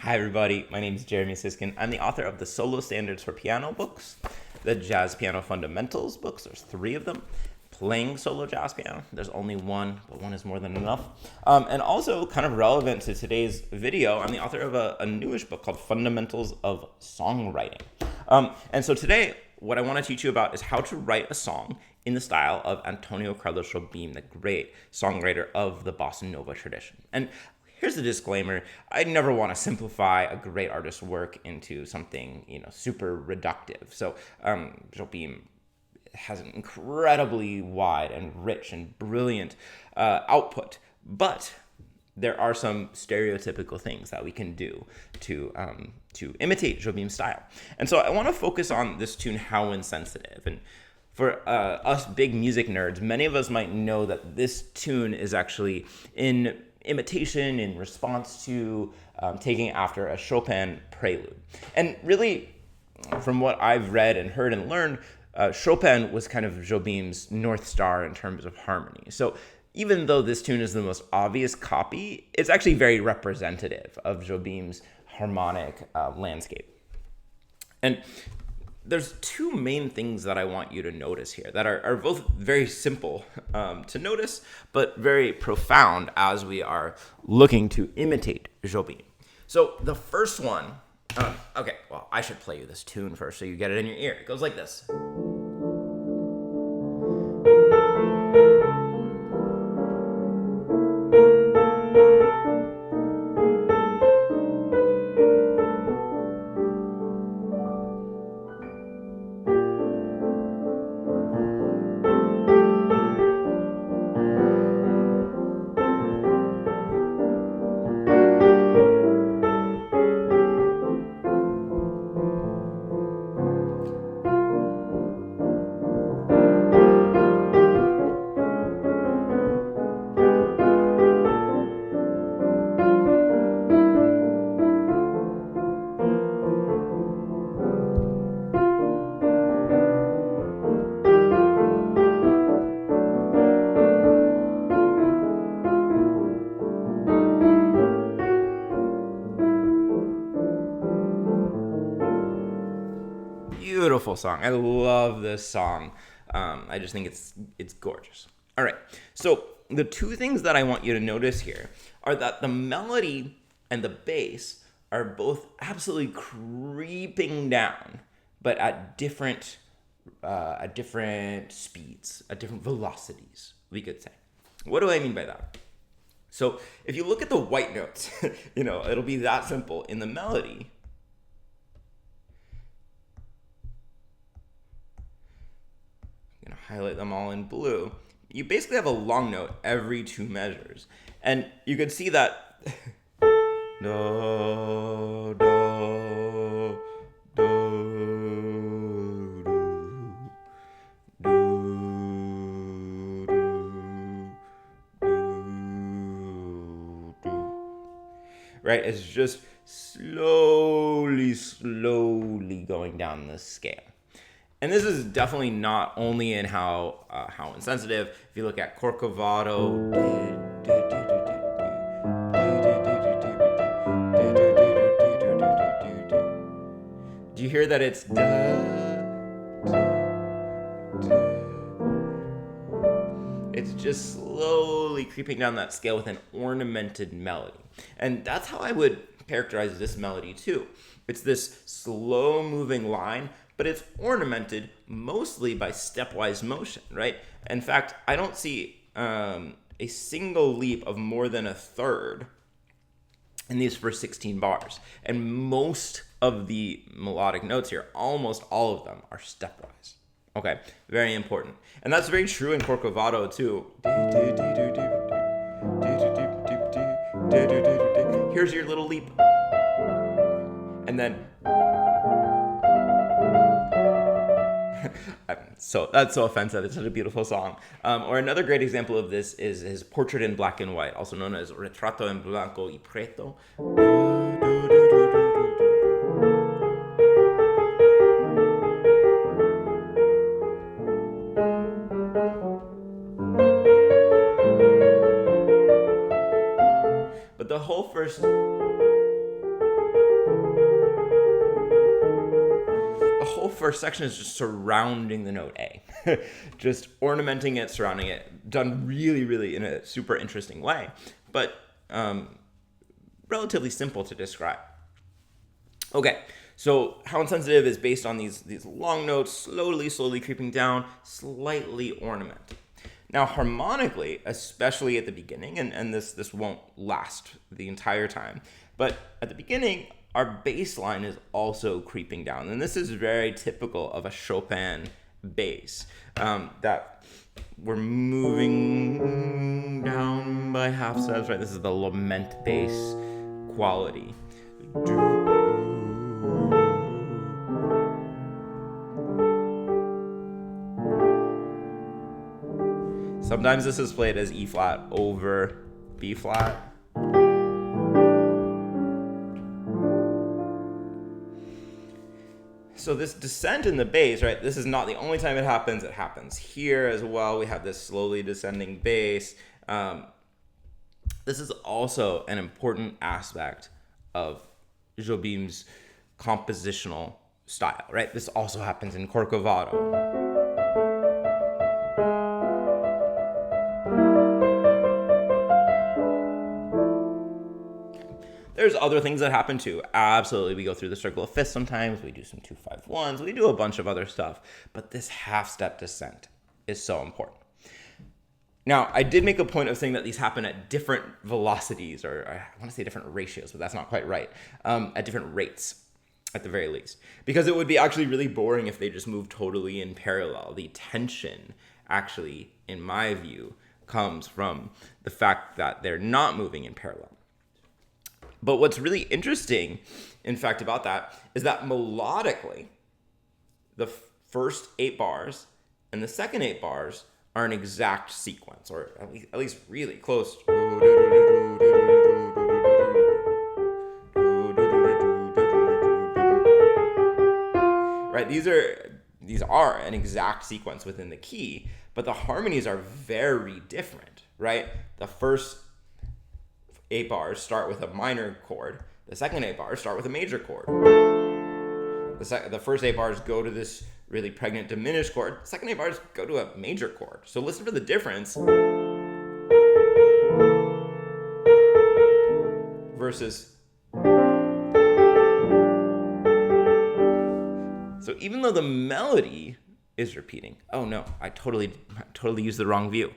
Hi everybody, my name is Jeremy Siskind. I'm the author of the Solo Standards for Piano books, the Jazz Piano Fundamentals books. There's 3 of them. Playing solo jazz piano. There's only one, but one is more than enough. And also, kind of relevant to today's video, I'm the author of a newish book called Fundamentals of Songwriting. And so today, what I want to teach you about is how to write a song in the style of Antônio Jobim, the great songwriter of the Bossa Nova tradition. And here's the disclaimer. I never want to simplify a great artist's work into something, super reductive. So Jobim has an incredibly wide and rich and brilliant output, but there are some stereotypical things that we can do to imitate Jobim's style. And so I want to focus on this tune, How Insensitive. And for us big music nerds, many of us might know that this tune is actually in imitation in response to taking after a Chopin prelude. And really, from what I've read and heard and learned, Chopin was kind of Jobim's North Star in terms of harmony. So even though this tune is the most obvious copy, it's actually very representative of Jobim's harmonic landscape. And there's 2 main things that I want you to notice here that are both very simple to notice, but very profound as we are looking to imitate Jobim. So the first one, I should play you this tune first so you get it in your ear. It goes like this. Beautiful song. I love this song. I just think it's gorgeous. All right. So the 2 things that I want you to notice here are that the melody and the bass are both absolutely creeping down, but at different speeds, at different velocities, we could say. What do I mean by that? So if you look at the white notes, it'll be that simple. In the melody, highlight them all in blue, you basically have a long note every 2 measures. And you can see that do, do, do, do, do, do. Right? It's just slowly going down the scale. And this is definitely not only in how insensitive. If you look at Corcovado, do you hear that it's it's just slowly creeping down that scale with an ornamented melody. And that's how I would characterize this melody too. It's this slow moving line, but it's ornamented mostly by stepwise motion, right? In fact, I don't see a single leap of more than a third in these first 16 bars. And most of the melodic notes here, almost all of them, are stepwise. Okay, very important. And that's very true in Corcovado too. Here's your little leap. And then so that's so offensive. It's such a beautiful song. Or another great example of this is his Portrait in Black and White, also known as Retrato en Blanco y Preto. But the whole first first section is just surrounding the note A, just ornamenting it, surrounding it, done really, really in a super interesting way, but relatively simple to describe. Okay, so how insensitive is based on these long notes, slowly creeping down, slightly ornamented. Now, harmonically, especially at the beginning, and this won't last the entire time, but at the beginning, our bass line is also creeping down. And this is very typical of a Chopin bass, that we're moving down by half steps, right? This is the lament bass quality. Sometimes this is played as E flat over B flat. So this descent in the bass, right, this is not the only time it happens. It happens here as well. We have this slowly descending bass. This is also an important aspect of Jobim's compositional style, right? This also happens in Corcovado. There's other things that happen too. Absolutely, we go through the circle of fifths sometimes. We do some 2-5-1s. We do a bunch of other stuff. But this half-step descent is so important. Now, I did make a point of saying that these happen at different velocities, or I want to say different ratios, but that's not quite right. At different rates, at the very least. Because it would be actually really boring if they just moved totally in parallel. The tension, actually, in my view, comes from the fact that they're not moving in parallel. But what's really interesting, in fact, about that is that melodically, the first 8 bars and the second 8 bars are an exact sequence, or at least really close. Right? These are an exact sequence within the key, but the harmonies are very different, right? The first 8 bars start with a minor chord. The second 8 bars start with a major chord. The first 8 bars go to this really pregnant diminished chord. The second 8 bars go to a major chord. So listen for the difference. Versus. So even though the melody is repeating, oh no, I totally used the wrong view.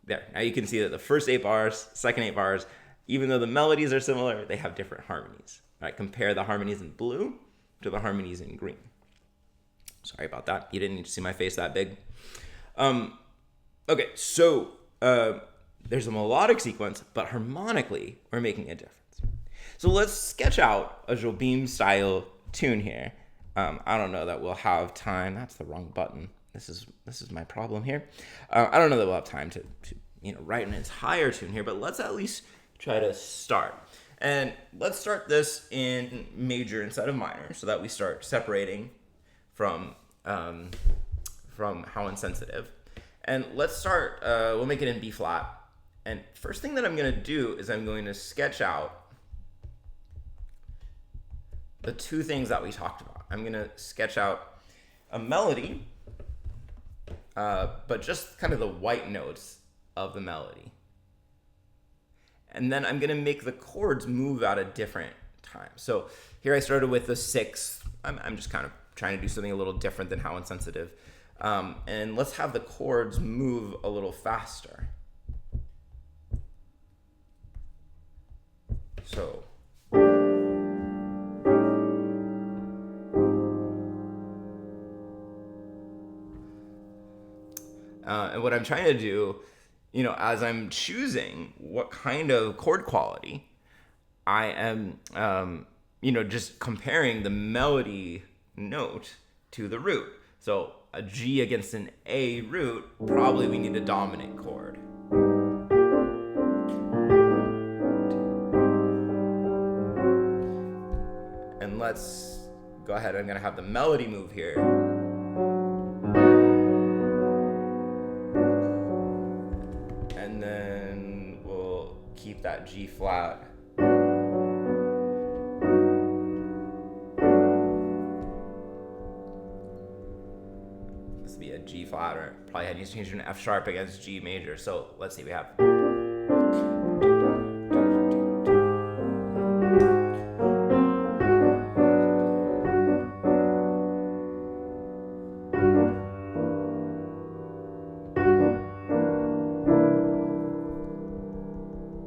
There, now you can see that the first 8 bars, second 8 bars, even though the melodies are similar, they have different harmonies. Right? Compare the harmonies in blue to the harmonies in green. Sorry about that. You didn't need to see my face that big. Okay, so there's a melodic sequence, but harmonically, we're making a difference. So let's sketch out a Jobim style tune here. I don't know that we'll have time. That's the wrong button. This is my problem here. I don't know that we'll have time to write an entire tune here, but let's at least try to start. And let's start this in major instead of minor, so that we start separating from how insensitive. And let's start. We'll make it in B flat. And first thing that I'm going to do is I'm going to sketch out the 2 things that we talked about. I'm going to sketch out a melody. But just kind of the white notes of the melody. And then I'm going to make the chords move at a different time. So here I started with the 6th. I'm just kind of trying to do something a little different than how insensitive. And let's have the chords move a little faster. So. And what I'm trying to do, as I'm choosing what kind of chord quality, I am, just comparing the melody note to the root. So a G against an A root, probably we need a dominant chord. And let's go ahead. I'm going to have the melody move here. That G flat. flat, or probably had to change it to an F sharp against G major. So let's see, we have.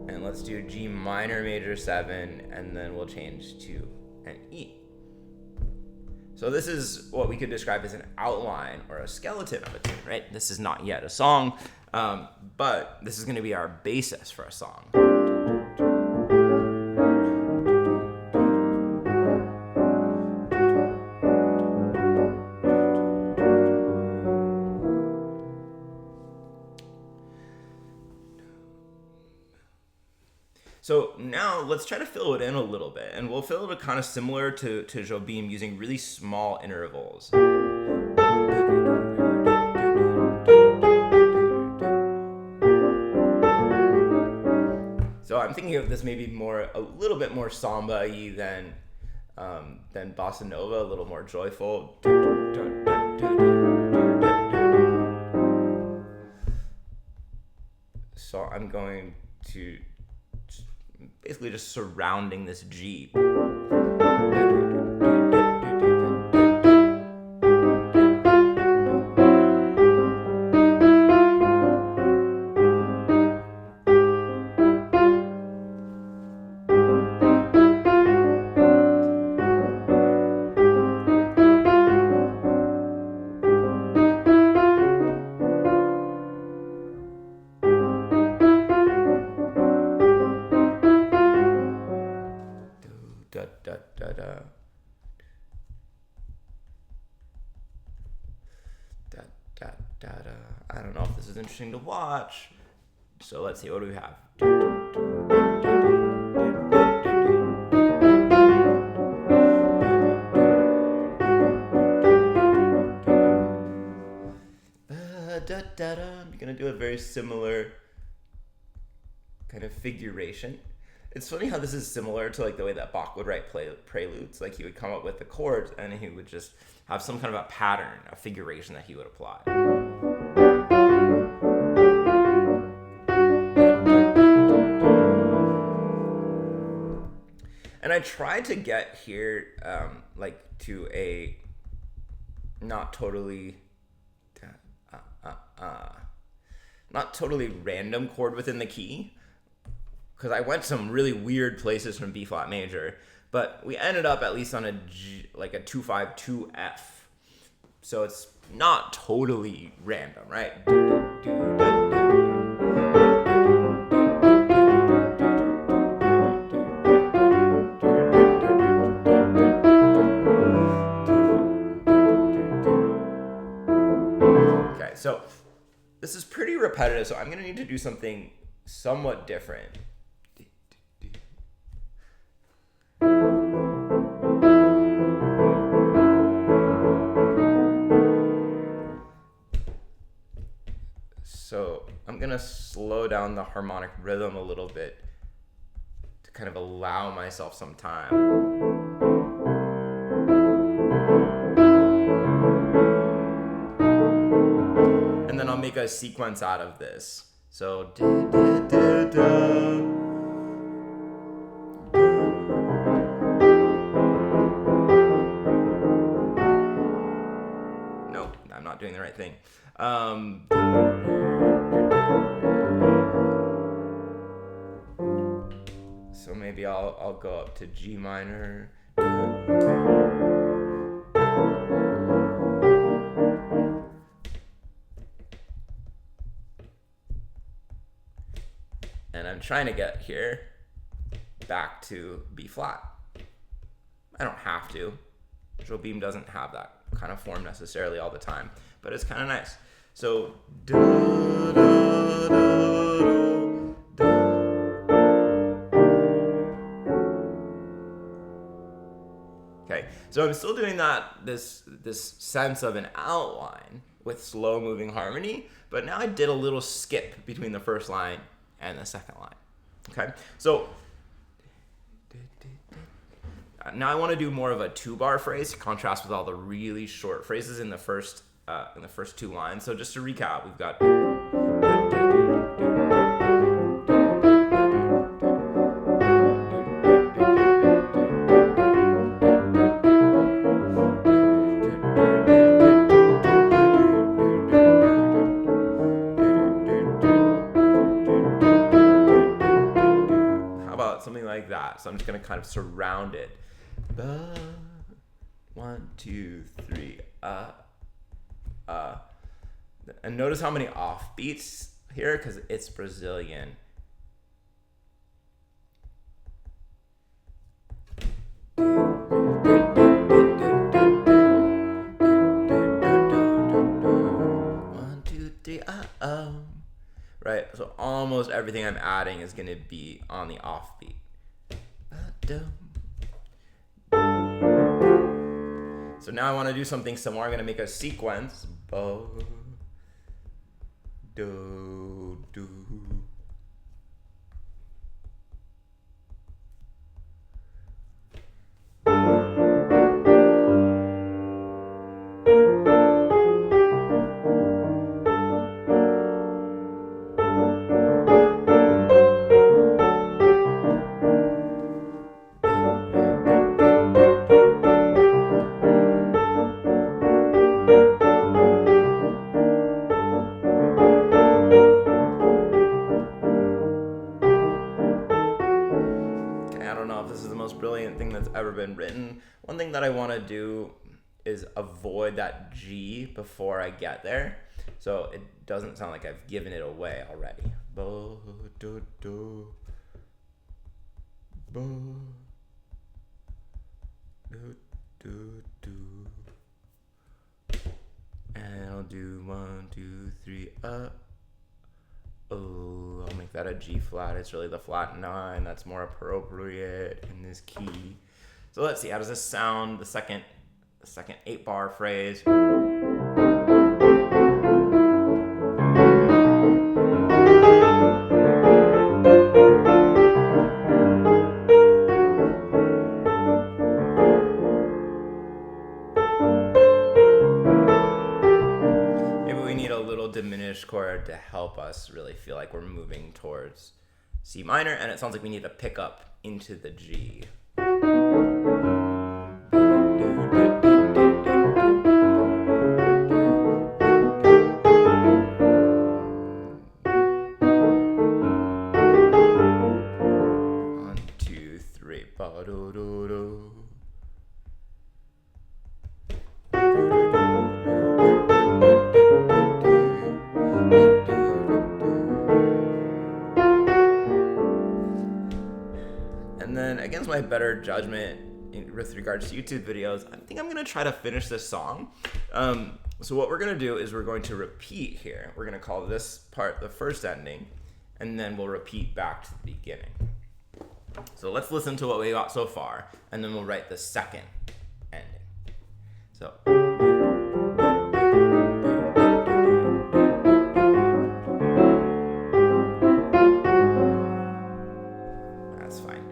And let's do G minor major 7, and then we'll change to an E. So this is what we could describe as an outline or a skeleton of a tune, right? This is not yet a song, but this is going to be our basis for a song. So now let's try to fill it in a little bit, and we'll fill it kind of similar to Jobim, using really small intervals. So I'm thinking of this maybe a little bit more samba-y than bossa nova, a little more joyful. So I'm going to basically just surrounding this G. I don't know if this is interesting to watch. So let's see, what do we have? I'm gonna do a very similar kind of figuration. It's funny how this is similar to like the way that Bach would write preludes. Like he would come up with the chords and he would just have some kind of a pattern, a figuration that he would apply. And I tried to get here like to a not totally random chord within the key, because I went some really weird places from B flat major, but we ended up at least on a G, like a 2-5-2 F. So it's not totally random, right? Okay, so this is pretty repetitive, so I'm going to need to do something somewhat different. So I'm going to slow down the harmonic rhythm a little bit to kind of allow myself some time. And then I'll make a sequence out of this. So da, da, da, da. No, I'm not doing the right thing. So maybe I'll go up to G minor. And I'm trying to get here back to B flat. I don't have to. Jobim doesn't have that kind of form necessarily all the time, but it's kind of nice. So da, da, da, da. Okay, so I'm still doing this sense of an outline with slow moving harmony, but now I did a little skip between the first line and the second line. Okay, so now I want to do more of a 2-bar phrase to contrast with all the really short phrases in the first in the first two lines. So just to recap, we've got something like that. So I'm just going to kind of surround it. 1, 2, 3, and notice how many offbeats here, because it's Brazilian. One, two, three, right, so almost everything I'm adding is going to be on the offbeat. So now I want to do something similar. I'm going to make a sequence. Bo, do, do. Ever been written. One thing that I want to do is avoid that G before I get there, so it doesn't sound like I've given it away already. Bo, do, do, bo, do, do, do. And I'll do 1, 2, 3 up. Oh, I'll make that a G flat. It's really the flat 9 that's more appropriate in this key. So let's see, how does this sound? The second 8-bar phrase. Maybe we need a little diminished chord to help us really feel like we're moving towards C minor, and it sounds like we need to pick up into the G. And then against my better judgment with regards to YouTube videos, I think I'm going to try to finish this song. So what we're going to do is we're going to repeat here. We're going to call this part the first ending, and then we'll repeat back to the beginning. So let's listen to what we got so far, and then we'll write the second ending. So. That's fine.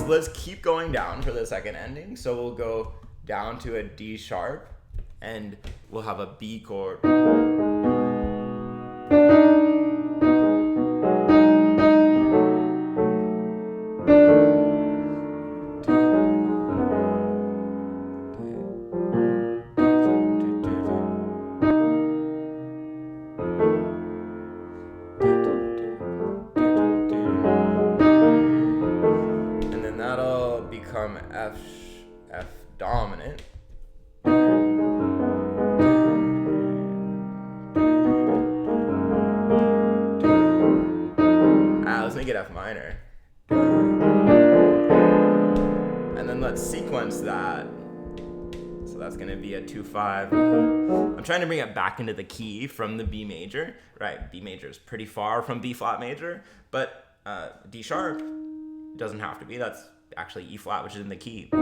Let's keep going down for the second ending. So we'll go down to a D sharp, and we'll have a B chord. Become F dominant. That's going to be a 2/5. I'm trying to bring it back into the key from the B major. Right, B major is pretty far from B flat major, but D sharp doesn't have to be. That's actually E flat, which is in the key. So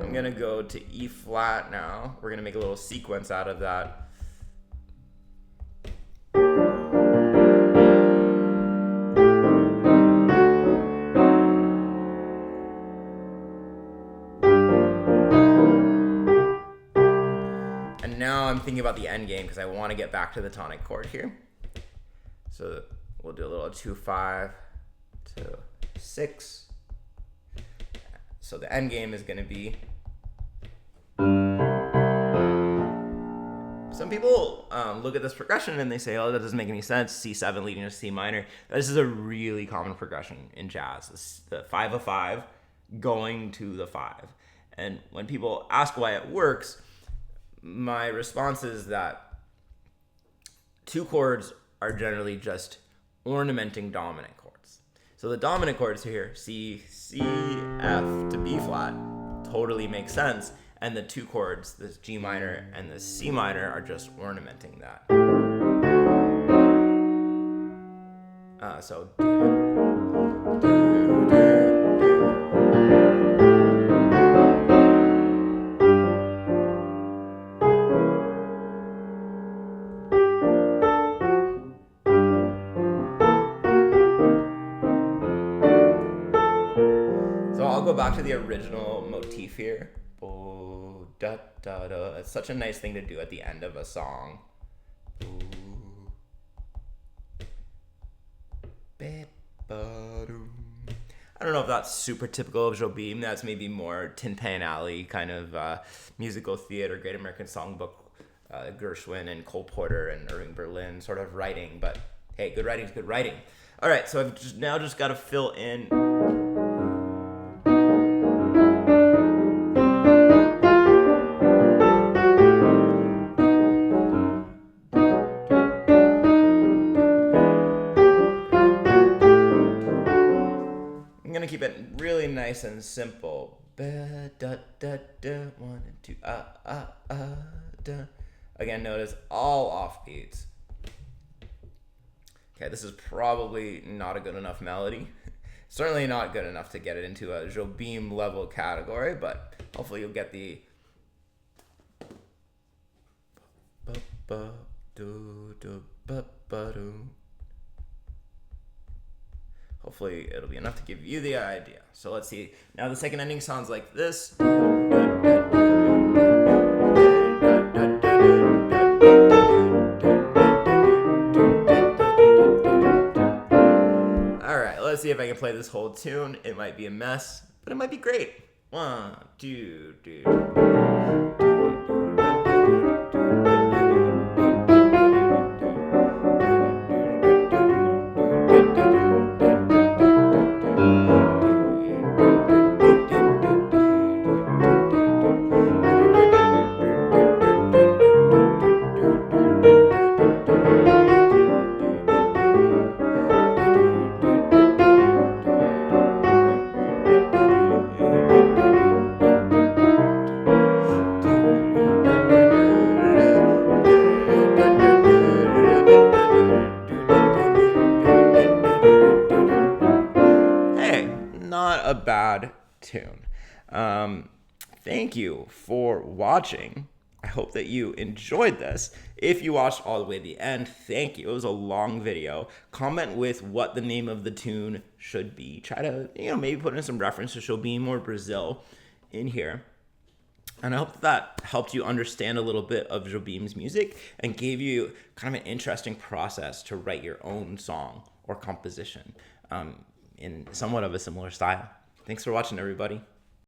I'm going to go to E flat now. We're going to make a little sequence out of that. Now I'm thinking about the end game because I want to get back to the tonic chord here. So we'll do a little 2/5 to 6. So the end game is going to be. Some people look at this progression and they say, "Oh, that doesn't make any sense." C7 leading to C minor. This is a really common progression in jazz. It's the 5 of 5 going to the 5. And when people ask why it works, my response is that 2 chords are generally just ornamenting dominant chords. So the dominant chords here, C, C, F to B flat, totally makes sense. And the 2 chords, the G minor and the C minor, are just ornamenting that. So. Go back to the original motif here. Oh, da, da, da. It's such a nice thing to do at the end of a song. I don't know if that's super typical of Jobim. That's maybe more Tin Pan Alley kind of musical theater, Great American Songbook, Gershwin and Cole Porter and Irving Berlin sort of writing. But hey, good writing is good writing. All right, so I've now just got to fill in. Keep it really nice and simple. Ba, da, da, da, 1 and 2, da. Again, notice all offbeats. Okay, this is probably not a good enough melody. Certainly not good enough to get it into a Jobim level category, but hopefully you'll get the. Ba, ba, do, do, ba, ba, do. Hopefully it'll be enough to give you the idea. So let's see. Now the second ending sounds like this. All right, let's see if I can play this whole tune. It might be a mess, but it might be great. 1, 2, 3. A bad tune. Thank you for watching. I hope that you enjoyed this. If you watched all the way to the end, thank you. It was a long video. Comment with what the name of the tune should be. Try to, maybe put in some reference to Jobim or Brazil in here. And I hope that helped you understand a little bit of Jobim's music and gave you kind of an interesting process to write your own song or composition in somewhat of a similar style. Thanks for watching, everybody.